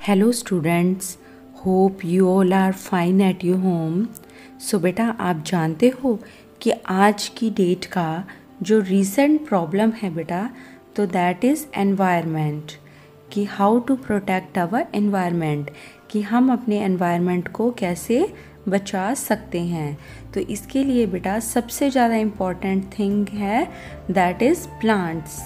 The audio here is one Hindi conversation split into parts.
Hello students, hope you all are fine at your home. So बेटा, आप जानते हो कि आज की डेट का जो रीसेंट प्रॉब्लम है बेटा, तो दैट इज़ एनवायरनमेंट, कि how to protect our environment, कि हम अपने एनवायरनमेंट को कैसे बचा सकते हैं। तो इसके लिए बेटा सबसे ज़्यादा इम्पॉर्टेंट थिंग है दैट इज़ प्लांट्स।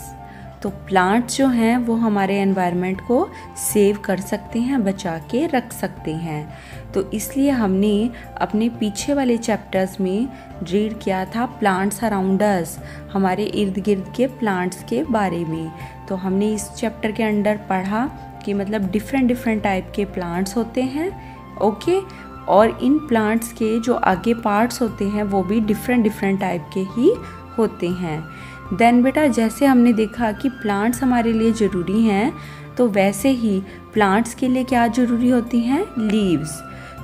तो प्लांट्स जो हैं वो हमारे एनवायरनमेंट को सेव कर सकते हैं, बचा के रख सकते हैं। तो इसलिए हमने अपने पीछे वाले चैप्टर्स में रीड किया था प्लांट्स अराउंड अस, हमारे इर्द गिर्द के प्लांट्स के बारे में। तो हमने इस चैप्टर के अंदर पढ़ा कि मतलब डिफरेंट टाइप के प्लांट्स होते हैं, ओके। और इन प्लांट्स के जो आगे पार्ट्स होते हैं वो भी डिफरेंट टाइप के ही होते हैं। देन बेटा, जैसे हमने देखा कि प्लांट्स हमारे लिए ज़रूरी हैं, तो वैसे ही प्लांट्स के लिए क्या ज़रूरी होती हैं? लीव्स।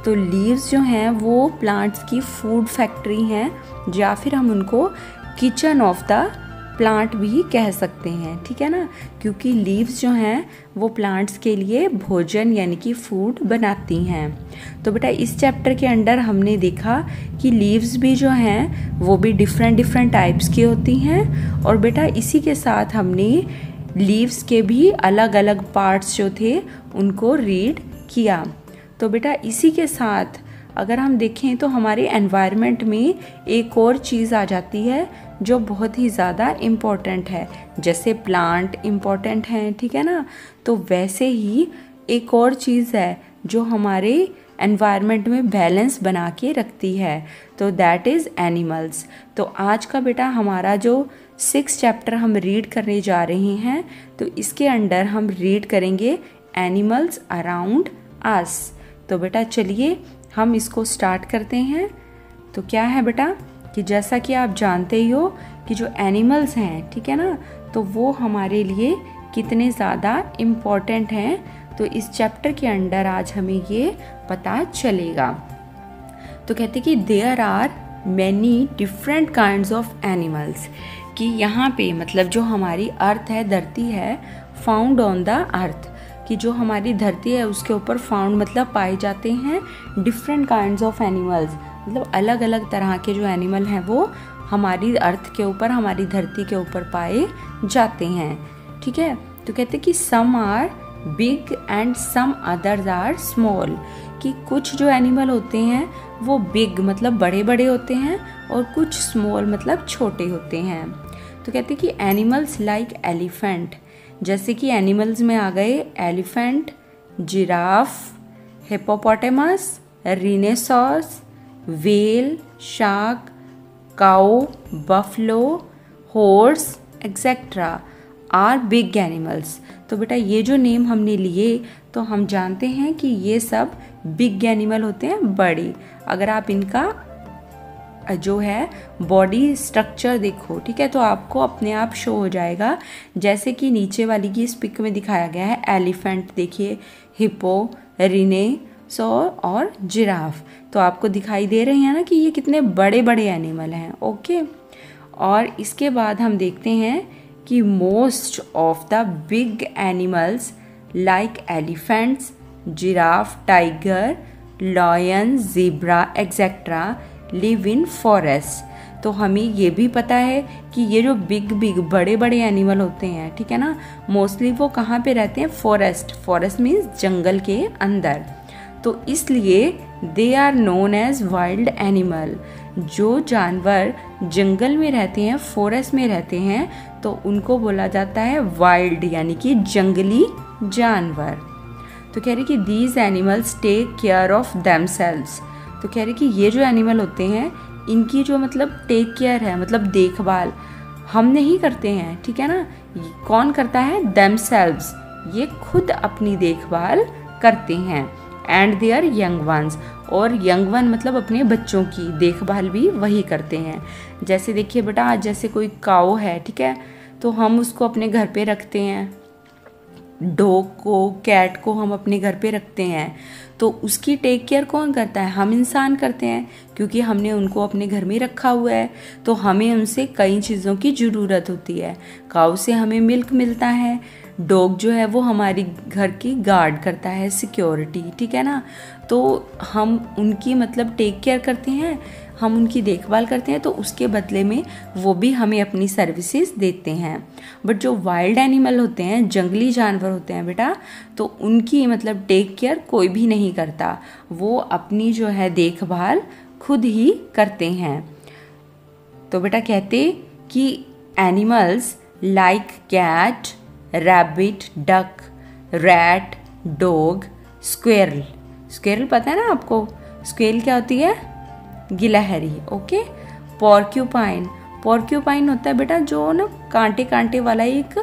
तो लीव्स जो हैं वो प्लांट्स की फूड फैक्ट्री हैं, या फिर हम उनको किचन ऑफ द प्लांट भी कह सकते हैं, ठीक है ना, क्योंकि लीव्स जो हैं वो प्लांट्स के लिए भोजन यानी कि फूड बनाती हैं। तो बेटा इस चैप्टर के अंदर हमने देखा कि लीव्स भी जो हैं वो भी डिफरेंट टाइप्स की होती हैं। और बेटा इसी के साथ हमने लीव्स के भी अलग अलग पार्ट्स जो थे उनको रीड किया। तो बेटा इसी के साथ अगर हम देखें तो हमारे एनवायरनमेंट में एक और चीज़ आ जाती है जो बहुत ही ज़्यादा इम्पॉर्टेंट है। जैसे प्लांट इम्पॉर्टेंट हैं, ठीक है ना, तो वैसे ही एक और चीज़ है जो हमारे एनवायरनमेंट में बैलेंस बना के रखती है, तो दैट इज़ एनिमल्स। तो आज का बेटा हमारा जो 6 चैप्टर हम रीड करने जा रहे हैं, तो इसके अंडर हम रीड करेंगे एनिमल्स अराउंड अस। तो बेटा चलिए हम इसको स्टार्ट करते हैं। तो क्या है बेटा कि जैसा कि आप जानते ही हो कि जो एनिमल्स हैं, ठीक है ना, तो वो हमारे लिए कितने ज़्यादा इम्पॉर्टेंट हैं, तो इस चैप्टर के अंदर आज हमें ये पता चलेगा। तो कहते कि there are many different kinds of animals, कि यहाँ पे मतलब जो हमारी अर्थ है, धरती है, फाउंड ऑन द अर्थ, कि जो हमारी धरती है उसके ऊपर फाउंड मतलब पाए जाते हैं डिफरेंट काइंड्स ऑफ एनिमल्स, मतलब अलग अलग तरह के जो एनिमल हैं वो हमारी अर्थ के ऊपर, हमारी धरती के ऊपर पाए जाते हैं, ठीक है। तो कहते कि some are big and some others are small, कि कुछ जो एनिमल होते हैं वो बिग मतलब बड़े बड़े होते हैं और कुछ स्मॉल मतलब छोटे होते हैं। तो कहते कि एनिमल्स लाइक एलिफेंट, जैसे कि एनिमल्स में आ गए elephant, giraffe, hippopotamus, rhinoceros, whale, shark, cow, buffalo, horse etcetera are big animals. तो बेटा ये जो नेम हमने लिए तो हम जानते हैं कि ये सब बिग एनिमल होते हैं, बड़े। अगर आप इनका जो है बॉडी स्ट्रक्चर देखो, ठीक है, तो आपको अपने आप शो हो जाएगा। जैसे कि नीचे वाली की इस पिक में दिखाया गया है, एलिफेंट देखिए, हिप्पो, रिनेसॉर और जिराफ, तो आपको दिखाई दे रहे हैं ना कि ये कितने बड़े बड़े एनिमल हैं, ओके। और इसके बाद हम देखते हैं कि most of the big animals like elephants, giraffe, tiger, lion, zebra etcetera live in forest. तो हमें ये भी पता है कि ये जो बिग बड़े बड़े एनिमल होते हैं, ठीक है ना, मोस्टली वो कहाँ पे रहते हैं? फॉरेस्ट मीन्स जंगल के अंदर। तो इसलिए they are known as wild animal. जो जानवर जंगल में रहते हैं, फॉरेस्ट में रहते हैं, तो उनको बोला जाता है वाइल्ड यानी कि जंगली जानवर। तो कह रहे कि these animals take care of themselves. तो कह रहे कि ये जो एनिमल होते हैं इनकी जो मतलब टेक केयर है, मतलब देखभाल हम नहीं करते हैं, ठीक है ना, कौन करता है? देमसेल्व्स, ये खुद अपनी देखभाल करते हैं। एंड देयर यंग वंस, और यंग वन मतलब अपने बच्चों की देखभाल भी वही करते हैं। जैसे देखिए बेटा, आज जैसे कोई काऊ है, ठीक है, तो हम उसको अपने घर पे रखते हैं, डॉग को, कैट को हम अपने घर पे रखते हैं, तो उसकी टेक केयर कौन करता है? हम इंसान करते हैं, क्योंकि हमने उनको अपने घर में रखा हुआ है, तो हमें उनसे कई चीज़ों की ज़रूरत होती है। काऊ से हमें मिल्क मिलता है, डॉग जो है वो हमारी घर की गार्ड करता है, सिक्योरिटी, ठीक है ना। तो हम उनकी मतलब टेक केयर करते हैं, हम उनकी देखभाल करते हैं, तो उसके बदले में वो भी हमें अपनी सर्विसेज देते हैं। बट जो वाइल्ड एनिमल होते हैं, जंगली जानवर होते हैं बेटा, तो उनकी मतलब टेक केयर कोई भी नहीं करता, वो अपनी जो है देखभाल खुद ही करते हैं। तो बेटा कहते कि animals like cat, rabbit, duck, rat, dog, squirrel. Squirrel पता है ना आपको, स्क्वेरल क्या होती है? गिलहरी। ओके। पॉर्क्यूपाइन, पॉर्क्यूपाइन होता है बेटा जो ना कांटे कांटे वाला एक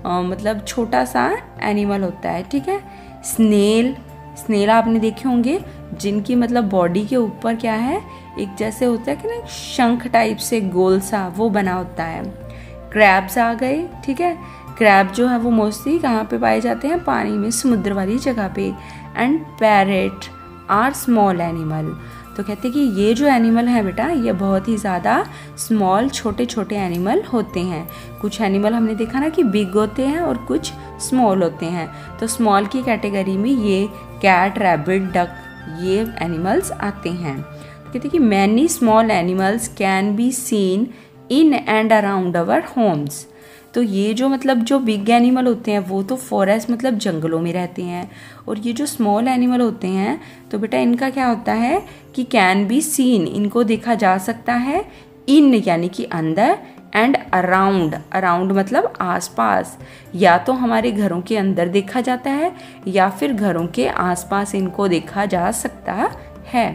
मतलब छोटा सा एनिमल होता है, ठीक है। स्नेल, स्नेल आपने देखे होंगे जिनकी मतलब बॉडी के ऊपर क्या है, एक जैसे होता है कि ना शंख टाइप से गोल सा वो बना होता है। क्रैब्स आ गए, ठीक है। क्रैब जो है वो मोस्टली कहाँ पे पाए जाते हैं? पानी में, समुद्र वाली जगह पे। And parrot are small animal. तो कहते हैं कि ये जो एनिमल है बेटा, ये बहुत ही ज़्यादा स्मॉल, छोटे छोटे एनिमल होते हैं। कुछ एनिमल हमने देखा ना कि बिग होते हैं और कुछ स्मॉल होते हैं। तो स्मॉल की कैटेगरी में ये कैट, रैबिट, डक, ये एनिमल्स आते हैं। तो कहते हैं कि many small animals can be seen in and around our Holmes. तो ये जो मतलब जो बिग एनिमल होते हैं वो तो फॉरेस्ट मतलब जंगलों में रहते हैं, और ये जो स्मॉल एनिमल होते हैं तो बेटा इनका क्या होता है कि कैन बी सीन, इनको देखा जा सकता है, इन यानी कि अंदर, एंड अराउंड, अराउंड मतलब आसपास, या तो हमारे घरों के अंदर देखा जाता है या फिर घरों के आसपास इनको देखा जा सकता है।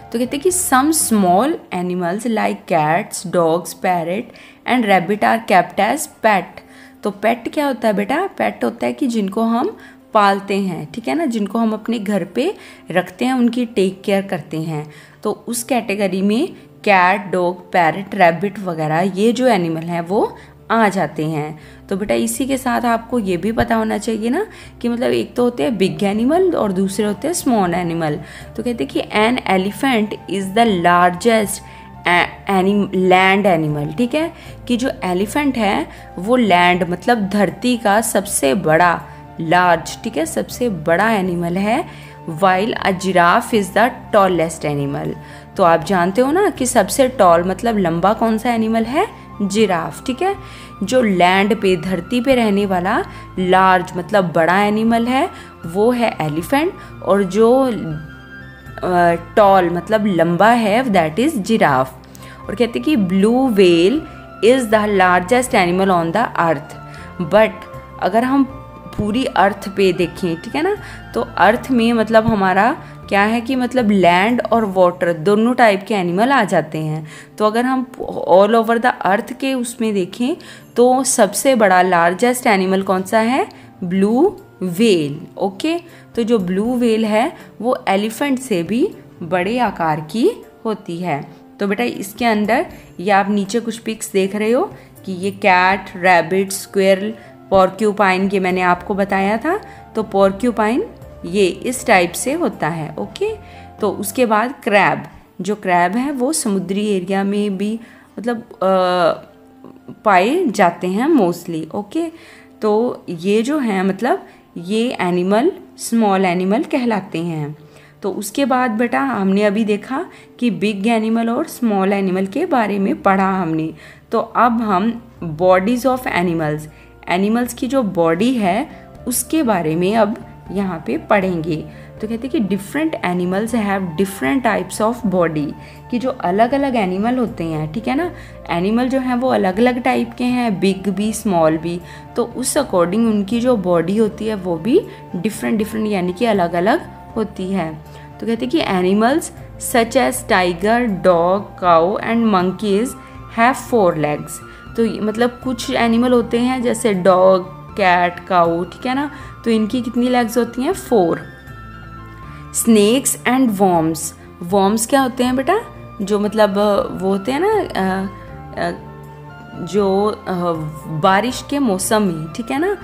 तो कहते हैं कि some small animals like cats, dogs, parrot and rabbit are kept as pet. तो पेट क्या होता है बेटा? पेट होता है कि जिनको हम पालते हैं, ठीक है ना, जिनको हम अपने घर पे रखते हैं, उनकी टेक केयर करते हैं। तो उस कैटेगरी में कैट, डॉग, पैरेट, रैबिट वगैरह ये जो एनिमल हैं वो आ जाते हैं। तो बेटा इसी के साथ आपको ये भी पता होना चाहिए ना कि मतलब एक तो होते हैं बिग एनिमल और दूसरे होते हैं स्मॉल एनिमल। तो कहते हैं कि an elephant is the largest land animal, ठीक है, कि जो एलिफेंट है वो लैंड मतलब धरती का सबसे बड़ा, लार्ज, ठीक है, सबसे बड़ा एनिमल है। While a giraffe is the tallest animal. तो आप जानते हो ना कि सबसे टॉल मतलब लंबा कौन सा एनिमल है? जिराफ, ठीक है। जो लैंड पे, धरती पे रहने वाला लार्ज मतलब बड़ा एनिमल है वो है एलिफेंट, और जो टॉल मतलब लंबा है दैट इज जिराफ। और कहते हैं कि blue whale is the largest animal on the earth. But अगर हम पूरी अर्थ पे देखें, ठीक है ना, तो अर्थ में मतलब हमारा क्या है कि मतलब लैंड और वाटर दोनों टाइप के एनिमल आ जाते हैं। तो अगर हम ऑल ओवर द अर्थ के उसमें देखें तो सबसे बड़ा लार्जेस्ट एनिमल कौन सा है? Blue whale. ओके। तो जो ब्लू व्हेल है वो एलिफेंट से भी बड़े आकार की होती है। तो बेटा इसके अंदर ये आप नीचे कुछ पिक्स देख रहे हो कि ये कैट, रैबिट, स्क्वेरल, पॉर्क्यूपाइन, ये मैंने आपको बताया था। तो पॉर्क्यूपाइन ये इस टाइप से होता है। ओके। तो उसके बाद क्रैब, जो क्रैब है वो समुद्री एरिया में भी मतलब पाए जाते हैं मोस्टली। ओके। तो ये जो है मतलब ये एनिमल स्मॉल एनिमल कहलाते हैं। तो उसके बाद बेटा हमने अभी देखा कि बिग एनिमल और स्मॉल एनिमल के बारे में पढ़ा हमने। तो अब हम बॉडीज़ ऑफ एनिमल्स, एनिमल्स की जो बॉडी है उसके बारे में अब यहाँ पे पढ़ेंगे। तो कहते हैं कि different animals have different types of body, कि जो अलग अलग एनिमल होते हैं, ठीक है ना, एनिमल जो हैं वो अलग अलग टाइप के हैं, बिग भी स्मॉल भी। तो उस अकॉर्डिंग उनकी जो बॉडी होती है वो भी डिफरेंट डिफरेंट यानी कि अलग अलग होती है। तो कहते हैं कि animals such as tiger, dog, cow and monkeys have 4 legs। तो मतलब कुछ एनिमल होते हैं जैसे डॉग, कैट, काऊ, ठीक है ना, तो इनकी कितनी लेग्स होती हैं? 4। स्नेक्स एंड वॉर्म्स, वॉर्म्स क्या होते हैं बेटा? जो मतलब वो होते हैं ना जो बारिश के मौसम में, ठीक है ना,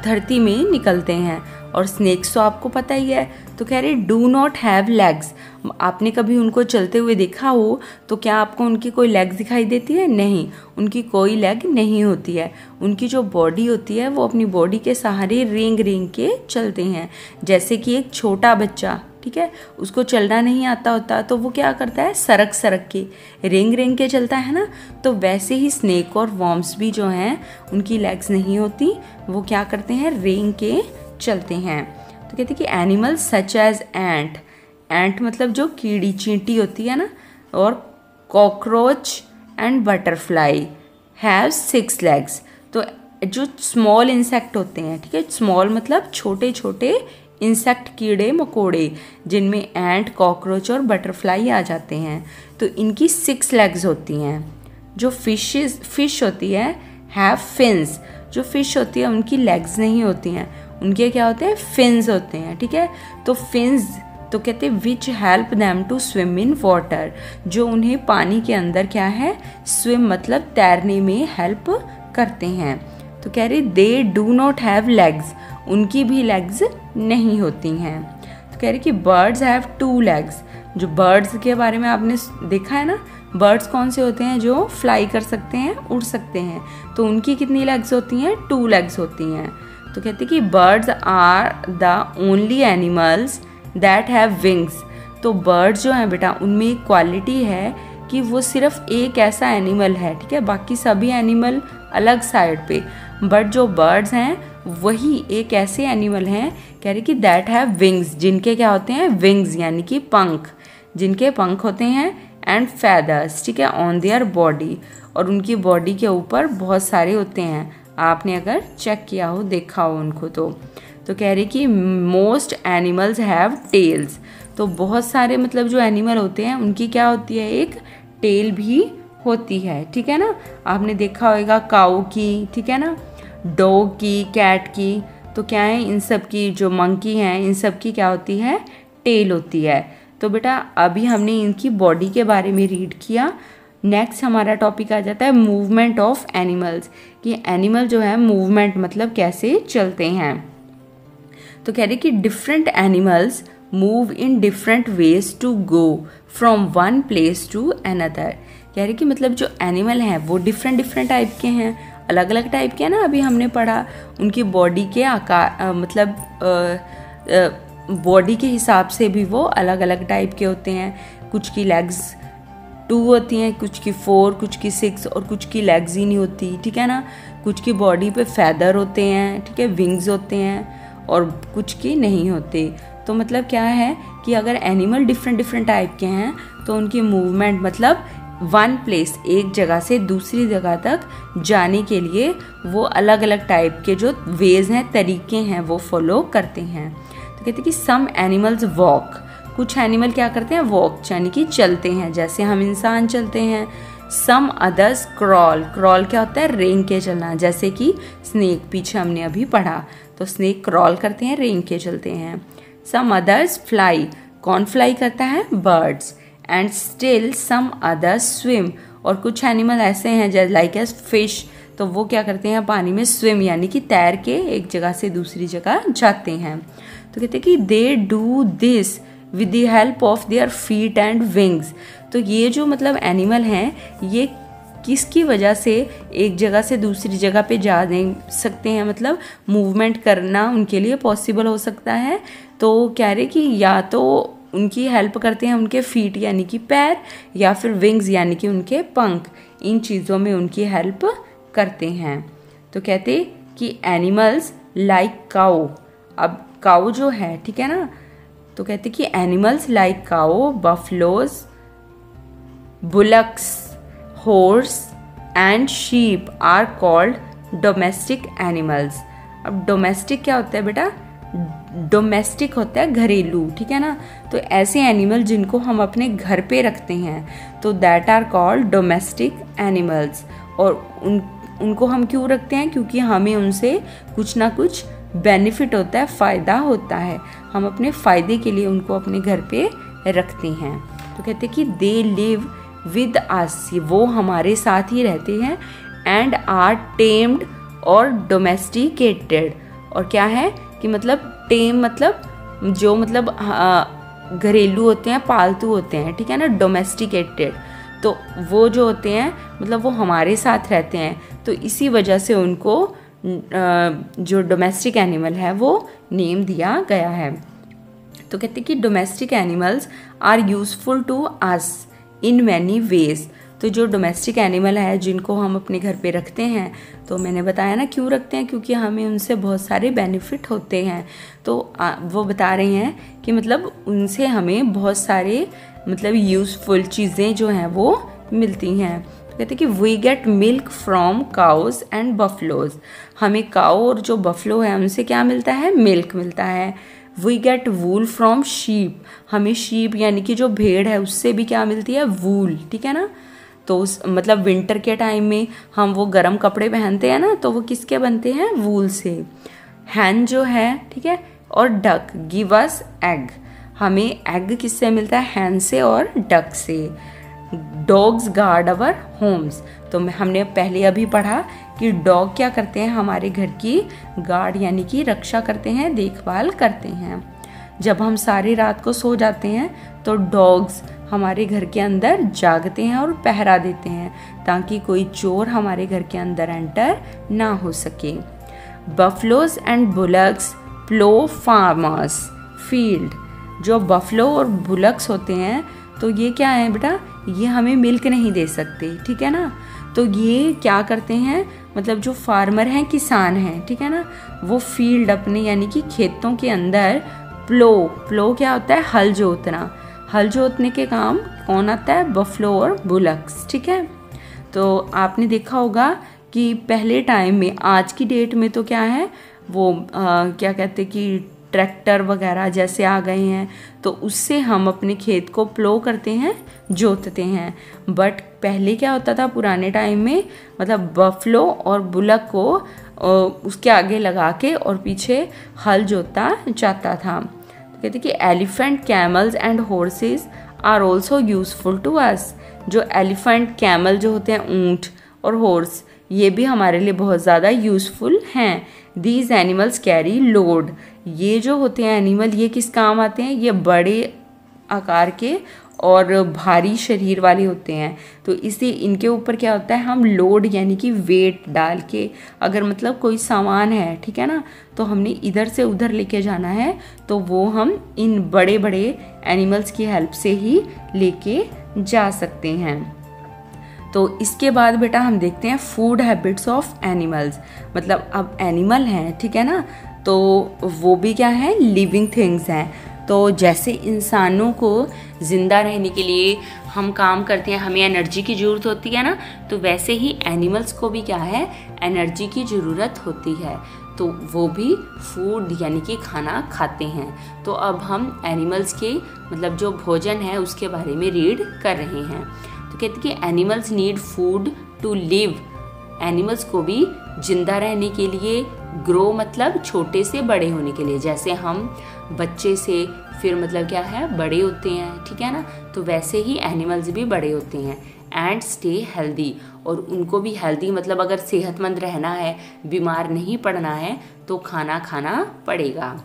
धरती में निकलते हैं। और स्नेक्स तो आपको पता ही है। तो कह रहे डू नॉट हैव लेग्स। आपने कभी उनको चलते हुए देखा हो तो क्या आपको उनकी कोई लेग्स दिखाई देती है? नहीं, उनकी कोई लेग नहीं होती है। उनकी जो बॉडी होती है वो अपनी बॉडी के सहारे रेंग रेंग के चलते हैं। जैसे कि एक छोटा बच्चा, ठीक है, उसको चलना नहीं आता होता तो वो क्या करता है, सरक सरक के रेंग रेंग के चलता है ना। तो वैसे ही स्नेक और वॉर्म्स भी जो हैं उनकी लेग्स नहीं होती, वो क्या करते हैं, रेंग के चलते हैं। तो कहते हैं कि एनिमल्स सच एज एंट, एंट मतलब जो कीड़ी चींटी होती है ना, और cockroach and butterfly have 6 legs. तो जो स्मॉल इंसेक्ट होते हैं, ठीक है, स्मॉल मतलब छोटे छोटे इंसेक्ट, कीड़े मकोड़े, जिनमें एंट, कॉकरोच और बटरफ्लाई आ जाते हैं, तो इनकी 6 लेग्स होती हैं। जो फिश होती है हैव फिन्स। जो फिश होती है उनकी लेग्स नहीं होती हैं, उनके क्या होते हैं, फिन्स होते हैं, ठीक है। तो फिन्स तो कहते हैं which help them to swim in water, जो उन्हें पानी के अंदर क्या है, स्विम मतलब तैरने में हेल्प करते हैं। तो कह रहे they do not have legs, उनकी भी लेग्स नहीं होती हैं। तो कह रहे कि बर्ड्स हैव 2 लेग्स। जो बर्ड्स के बारे में आपने देखा है ना, बर्ड्स कौन से होते हैं, जो फ्लाई कर सकते हैं, उड़ सकते हैं, तो उनकी कितनी लेग्स होती हैं, 2 लेग्स होती हैं। तो कहते हैं कि birds are the only animals that have wings. तो बर्ड्स जो हैं बेटा, उनमें एक क्वालिटी है कि वो सिर्फ एक ऐसा एनिमल है, ठीक है, बाकी सभी एनिमल अलग साइड पे, बट जो बर्ड्स हैं वही एक ऐसे एनिमल हैं, कह रहे कि दैट हैव विंग्स, जिनके क्या होते हैं, विंग्स यानी कि पंख, जिनके पंख होते हैं, एंड फेदर्स, ठीक है, ऑन देयर बॉडी, और उनकी बॉडी के ऊपर बहुत सारे होते हैं। आपने अगर चेक किया हो, देखा हो उनको तो कह रहे कि मोस्ट एनिमल्स हैव टेल्स। तो बहुत सारे मतलब जो एनिमल होते हैं उनकी क्या होती है, एक टेल भी होती है, ठीक है ना। आपने देखा होगा काऊ की, ठीक है ना, डॉग की, कैट की, तो क्या है, इन सब की, जो मंकी हैं, इन सब की क्या होती है, टेल होती है। तो बेटा अभी हमने इनकी बॉडी के बारे में रीड किया। नेक्स्ट हमारा टॉपिक आ जाता है मूवमेंट ऑफ एनिमल्स, कि एनिमल जो है मूवमेंट मतलब कैसे चलते हैं। तो कह रहे कि different animals move in different ways to go from one place to another. कह रहे कि मतलब जो एनिमल हैं वो डिफरेंट डिफरेंट टाइप के हैं, अलग अलग टाइप के हैं ना। अभी हमने पढ़ा उनकी बॉडी के आकार मतलब बॉडी के हिसाब से भी वो अलग अलग टाइप के होते हैं। कुछ की लेग्स 2 होती हैं, कुछ की 4, कुछ की 6 और कुछ की लेग्स ही नहीं होती, ठीक है ना। कुछ की बॉडी पे फैदर होते हैं, ठीक है, विंग्स होते हैं, और कुछ की नहीं होते। तो मतलब क्या है कि अगर एनिमल डिफरेंट डिफरेंट टाइप के हैं तो उनकी मूवमेंट मतलब वन प्लेस, एक जगह से दूसरी जगह तक जाने के लिए वो अलग अलग टाइप के जो वेज हैं, तरीके हैं, वो फॉलो करते हैं। तो कहते हैं कि सम एनिमल्स वॉक, कुछ एनिमल क्या करते हैं, वॉक यानी कि चलते हैं, जैसे हम इंसान चलते हैं। सम अदर्स क्रॉल, क्रॉल क्या होता है, रेंग के चलना, जैसे कि स्नेक, पीछे हमने अभी पढ़ा, तो स्नेक क्रॉल करते हैं, रेंग के चलते हैं। सम अदर्स फ्लाई, कौन फ्लाई करता है, birds. And still some others swim, और कुछ एनिमल ऐसे हैं जैसे लाइक एज फिश, तो वो क्या करते हैं, पानी में स्विम यानी कि तैर के एक जगह से दूसरी जगह जाते हैं। तो कहते हैं कि they do this with the help of their feet and wings. तो ये जो मतलब एनिमल हैं, ये किसकी वजह से एक जगह से दूसरी जगह पे जा नहीं सकते हैं, मतलब मूवमेंट करना उनके लिए पॉसिबल हो सकता है। तो कह रहे कि या तो उनकी हेल्प करते हैं उनके फीट यानी कि पैर, या फिर विंग्स यानी कि उनके पंख, इन चीज़ों में उनकी हेल्प करते हैं। तो कहते कि एनिमल्स लाइक काऊ, अब काऊ जो है, ठीक है ना, तो कहते कि animals like cow, buffaloes, bullocks, horse and sheep are called domestic animals. अब डोमेस्टिक क्या होता है बेटा, डोमेस्टिक होता है घरेलू, ठीक है ना। तो ऐसे एनिमल जिनको हम अपने घर पे रखते हैं तो that are called domestic animals. और उनको हम क्यों रखते हैं, क्योंकि हमें उनसे कुछ ना कुछ बेनिफिट होता है, फ़ायदा होता है, हम अपने फ़ायदे के लिए उनको अपने घर पे रखते हैं। तो कहते हैं कि दे लिव विद अस, वो हमारे साथ ही रहते हैं, एंड आर टेम्ड और डोमेस्टिकेटेड, और क्या है कि मतलब टेम मतलब जो मतलब घरेलू होते हैं, पालतू होते हैं, ठीक है ना, डोमेस्टिकेटेड। तो वो जो होते हैं मतलब वो हमारे साथ रहते हैं, तो इसी वजह से उनको जो डोमेस्टिक एनिमल है वो नेम दिया गया है। तो कहते हैं कि domestic animals are useful to us in many ways. तो जो डोमेस्टिक एनिमल है जिनको हम अपने घर पे रखते हैं, तो मैंने बताया ना क्यों रखते हैं, क्योंकि हमें उनसे बहुत सारे बेनिफिट होते हैं। तो वो बता रहे हैं कि मतलब उनसे हमें बहुत सारे मतलब यूज़फुल चीज़ें जो हैं वो मिलती हैं। तो कहते हैं कि we get milk from cows and buffaloes. हमें काऊ और जो बफलो है उनसे क्या मिलता है, मिल्क मिलता है। We get wool from sheep. हमें शीप यानी कि जो भेड़ है उससे भी क्या मिलती है, वूल, ठीक है ना। तो उस मतलब विंटर के टाइम में हम वो गर्म कपड़े पहनते हैं ना, तो वो किसके बनते हैं, वूल से। हैन जो है, ठीक है, और डक गिव अस एग। हमें एग किससे मिलता है, हैन से और डक से। डॉग्स गार्ड अवर होम्स। तो हमने पहले अभी पढ़ा कि डॉग क्या करते हैं, हमारे घर की गार्ड यानी कि रक्षा करते हैं, देखभाल करते हैं। जब हम सारी रात को सो जाते हैं तो डॉग्स हमारे घर के अंदर जागते हैं और पहरा देते हैं ताकि कोई चोर हमारे घर के अंदर एंटर ना हो सके। Buffaloes and bullocks plough farmers field. जो बफलो और बुलक्स होते हैं तो ये क्या है बेटा, ये हमें मिल्क नहीं दे सकते, ठीक है ना। तो ये क्या करते हैं, मतलब जो फार्मर हैं, किसान हैं, ठीक है ना, वो फील्ड अपने यानी कि खेतों के अंदर प्लो क्या होता है, हल जोतना। हल जोतने के काम कौन आता है, बफलो और बुलक्स, ठीक है। तो आपने देखा होगा कि पहले टाइम में, आज की डेट में तो क्या है वो क्या कहते हैं कि ट्रैक्टर वगैरह जैसे आ गए हैं, तो उससे हम अपने खेत को प्लो करते हैं, जोतते हैं। बट पहले क्या होता था पुराने टाइम में, मतलब बफलो और बुलक को उसके आगे लगा के और पीछे हल जोता जाता था। तो कहते कि elephant, camels and horses are also useful to us. जो एलिफेंट, कैमल जो होते हैं, ऊंट, और हॉर्स, ये भी हमारे लिए बहुत ज़्यादा यूजफुल हैं। These animals carry load. ये जो होते हैं एनिमल, ये किस काम आते हैं, ये बड़े आकार के और भारी शरीर वाले होते हैं। तो इसी इनके ऊपर क्या होता है, हम लोड यानी कि वेट डाल के, अगर मतलब कोई सामान है, ठीक है ना, तो हमने इधर से उधर लेके जाना है, तो वो हम इन बड़े बड़े एनिमल्स की हेल्प से ही लेके जा सकते हैं। तो इसके बाद बेटा हम देखते हैं फूड हैबिट्स ऑफ एनिमल्स। मतलब अब एनिमल हैं, ठीक है ना, तो वो भी क्या है, लिविंग थिंग्स हैं। तो जैसे इंसानों को ज़िंदा रहने के लिए हम काम करते हैं, हमें एनर्जी की ज़रूरत होती है ना, तो वैसे ही एनिमल्स को भी क्या है, एनर्जी की ज़रूरत होती है। तो वो भी फूड यानी कि खाना खाते हैं। तो अब हम एनिमल्स के मतलब जो भोजन है उसके बारे में रीड कर रहे हैं। तो कहते कि animals need food to live. Animals को भी जिंदा रहने के लिए, ग्रो मतलब छोटे से बड़े होने के लिए, जैसे हम बच्चे से फिर मतलब क्या है, बड़े होते हैं, ठीक है ना, तो वैसे ही एनिमल्स भी बड़े होते हैं। एंड स्टे हेल्दी, और उनको भी हेल्दी मतलब अगर सेहतमंद रहना है, बीमार नहीं पड़ना है, तो खाना खाना पड़ेगा।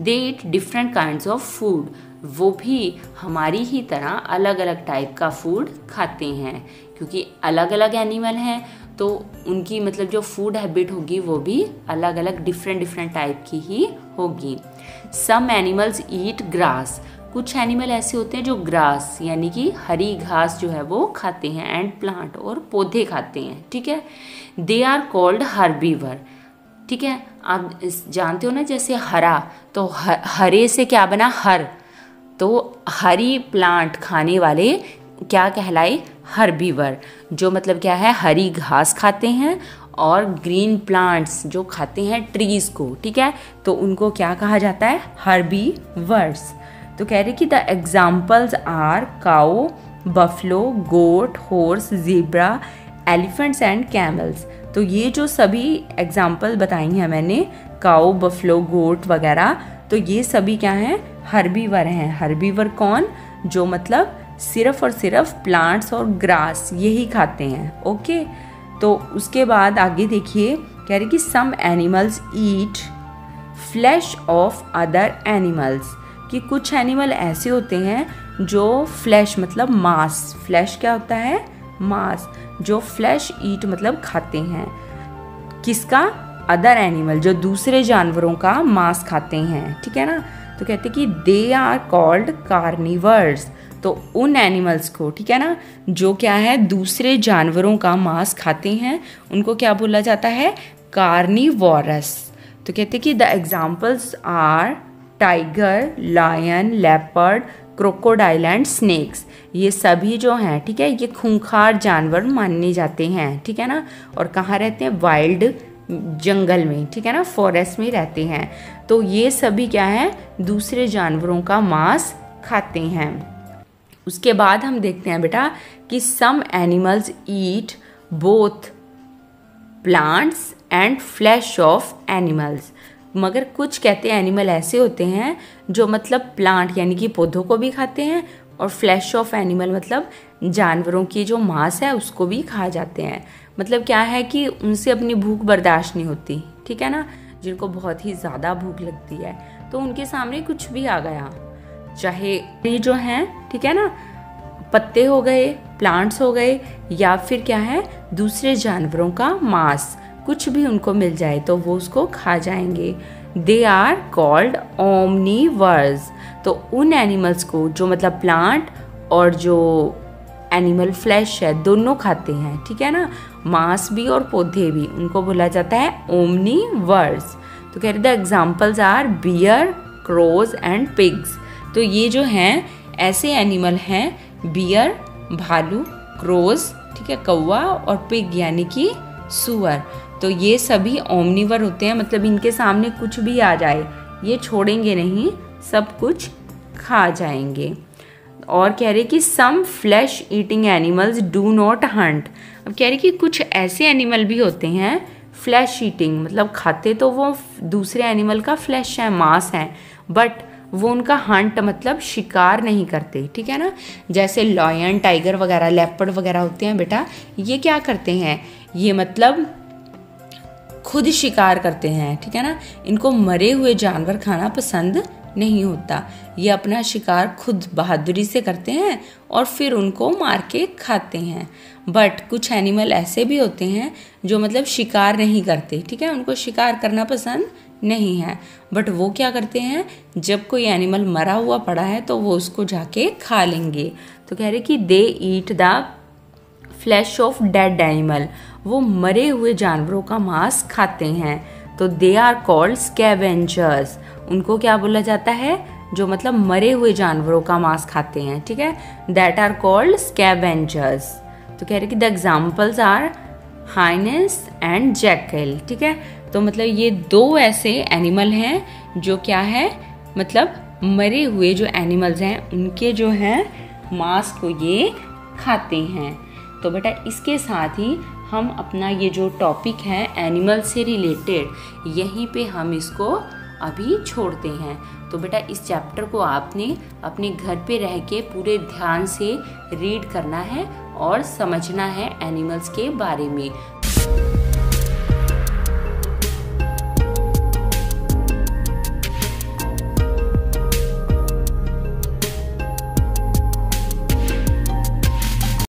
They eat different kinds of food. वो भी हमारी ही तरह अलग अलग टाइप का फूड खाते हैं, क्योंकि अलग अलग एनिमल हैं, तो उनकी मतलब जो फूड हैबिट होगी वो भी अलग अलग डिफरेंट टाइप की ही होगी। Some animals eat grass. कुछ एनिमल ऐसे होते हैं जो ग्रास यानी कि हरी घास जो है वो खाते हैं, एंड प्लांट और पौधे खाते हैं, ठीक है। दे आर कॉल्ड हर्बीवर, ठीक है। आप जानते हो ना, जैसे हरा, तो हरे से क्या बना, हर, तो हरी प्लांट खाने वाले क्या कहलाए, हर्बीवर। जो मतलब क्या है, हरी घास खाते हैं, और ग्रीन प्लांट्स जो खाते हैं ट्रीज को, ठीक है, तो उनको क्या कहा जाता है, हर्बीवर्स। तो कह रहे कि the examples are cow, buffalo, goat, horse, zebra, elephants and camels. तो ये जो सभी एग्जाम्पल बताई हैं मैंने, काऊ, बफलो, गोट वगैरह, तो ये सभी क्या हैं, हर्बीवर हैं। हर्बीवर कौन, जो मतलब सिर्फ और सिर्फ प्लांट्स और ग्रास यही खाते हैं, ओके। तो उसके बाद आगे देखिए, कह रहे कि some animals eat flesh of other animals, कि कुछ एनिमल ऐसे होते हैं जो फ्लैश मतलब मांस, फ्लैश क्या होता है, मांस, जो फ्लैश ईट मतलब खाते हैं, किसका, अदर एनिमल, जो दूसरे जानवरों का मांस खाते हैं, ठीक है ना। तो कहते हैं कि दे आर कॉल्ड कार्निवर्स, तो उन एनिमल्स को, ठीक है ना, जो क्या है दूसरे जानवरों का मांस खाते हैं, उनको क्या बोला जाता है, कार्निवोरस। तो कहते हैं कि the examples are tiger, lion, leopard, crocodile and snakes, ये सभी जो हैं, ठीक है, ये खूंखार जानवर माने जाते हैं, ठीक है ना, और कहाँ रहते हैं, वाइल्ड जंगल में, ठीक है ना, फॉरेस्ट में रहते हैं। तो ये सभी क्या है, दूसरे जानवरों का मांस खाते हैं। उसके बाद हम देखते हैं बेटा कि some animals eat both plants and flesh of animals, मगर कुछ कहते हैं एनिमल ऐसे होते हैं जो मतलब प्लांट यानी कि पौधों को भी खाते हैं, और फ्लैश ऑफ एनिमल मतलब जानवरों की जो मांस है उसको भी खा जाते हैं। मतलब क्या है कि उनसे अपनी भूख बर्दाश्त नहीं होती, ठीक है ना, जिनको बहुत ही ज़्यादा भूख लगती है, तो उनके सामने कुछ भी आ गया, चाहे ये जो हैं, ठीक है ना, पत्ते हो गए, प्लांट्स हो गए, या फिर क्या है दूसरे जानवरों का मांस, कुछ भी उनको मिल जाए तो वो उसको खा जाएंगे। दे आर कॉल्ड ओमनीवर्स, तो उन एनिमल्स को जो मतलब प्लांट और जो एनिमल फ्लैश है दोनों खाते हैं, ठीक है ना, मांस भी और पौधे भी, उनको बोला जाता है ओमनीवर्स। तो कह रहे the examples are bear, crows and pigs, तो ये जो हैं ऐसे एनिमल हैं, बियर भालू, क्रोज ठीक है कौवा, और पिग यानी कि सुअर, तो ये सभी ओमनीवर होते हैं, मतलब इनके सामने कुछ भी आ जाए ये छोड़ेंगे नहीं, सब कुछ खा जाएंगे। और कह रहे कि some flesh eating animals do not hunt, अब कह रहे कि कुछ ऐसे एनिमल भी होते हैं फ्लैश ईटिंग, मतलब खाते तो वो दूसरे एनिमल का फ्लैश है, मांस है, बट वो उनका हंट मतलब शिकार नहीं करते, ठीक है ना। जैसे लॉयन, टाइगर वगैरह, लेपर्ड वगैरह होते हैं बेटा, ये क्या करते हैं, ये मतलब खुद शिकार करते हैं, ठीक है ना, इनको मरे हुए जानवर खाना पसंद नहीं होता, ये अपना शिकार खुद बहादुरी से करते हैं और फिर उनको मार के खाते हैं। बट कुछ एनिमल ऐसे भी होते हैं जो मतलब शिकार नहीं करते, ठीक है, उनको शिकार करना पसंद नहीं है, बट वो क्या करते हैं, जब कोई एनिमल मरा हुआ पड़ा है तो वो उसको जाके खा लेंगे। तो कह रहे कि they eat the flesh of dead animal, वो मरे हुए जानवरों का मांस खाते हैं, तो दे आर कॉल्ड स्कैवेंजर्स, उनको क्या बोला जाता है, जो मतलब मरे हुए जानवरों का मांस खाते हैं, ठीक है, दैट आर कॉल्ड स्कैवेंजर्स। तो कह रहे कि the examples are hyenas and jackal, ठीक है, तो मतलब ये दो ऐसे एनिमल हैं जो क्या है, मतलब मरे हुए जो एनिमल्स हैं उनके जो हैं मांस को ये खाते हैं। तो बेटा इसके साथ ही हम अपना ये जो टॉपिक है एनिमल से रिलेटेड, यहीं पे हम इसको अभी छोड़ते हैं। तो बेटा इस चैप्टर को आपने अपने घर पे रह के पूरे ध्यान से रीड करना है और समझना है एनिमल्स के बारे में।